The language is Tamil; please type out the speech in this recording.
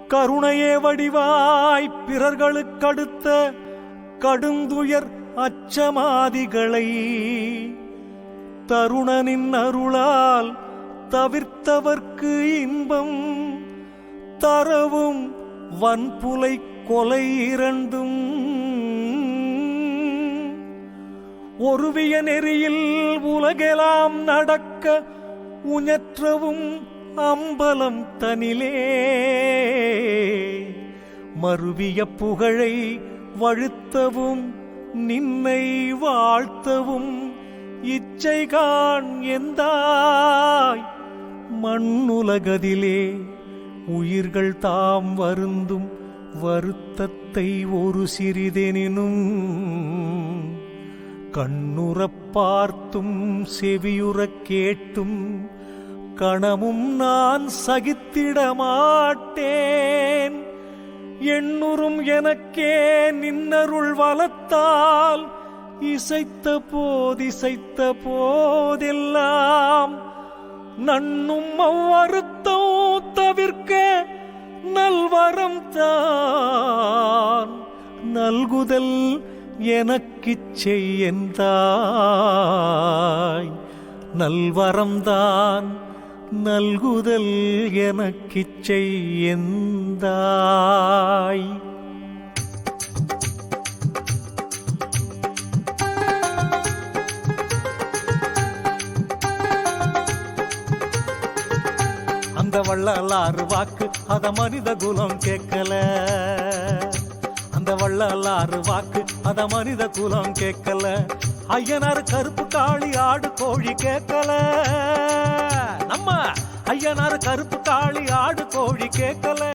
கருணையே வடிவாய் பிறர்களுக்கடுத்த கடுந்துயர் அச்சமாதிகளை தருணனின் அருளால் தவிர்த்தவர்க்கு இன்பம் தரவும் வன்புலை கொலை இரண்டும் ஒருவிய நெறியில் உலகெல்லாம் நடக்க உஞற்றவும் அம்பலம் தனிலே மருவிய புகழை வழுத்தவும் நின்னை வாழ்த்தவும் இச்சைகான் எந்தாய் மண்ணுலகதிலே உயிர்கள் தாம் வருந்தும் வருத்தத்தை ஒரு சிறிதெனினும் கண்ணுறப் பார்த்தும் செவியுறக் கேட்டும் கணமும் நான் சகித்திட மாட்டேன். எண்ணுறும் எனக்கே நின்னருள் வலத்தால் இசைத்த போதெல்லாம் நன்னும் அவ்வருத்தம் தவிர்க்க நல்வரம் தான் நல்குதல் எனக்குச் செய்யந்தாய். நல்வரம்தான் நல்குதல் எனக்குச் செய்யந்தாய். அந்த வள்ளலாறு வாக்கு அத மனித குலம் கேட்கல. அந்த வள்ளலாறு வாக்கு அத மனித குலம் கேட்கல. ஐயனார் கருப்பு காளி ஆடு கோழி கேட்கல. நம்ம ஐயனார் கருப்பு காளி ஆடு கோழி கேட்கல.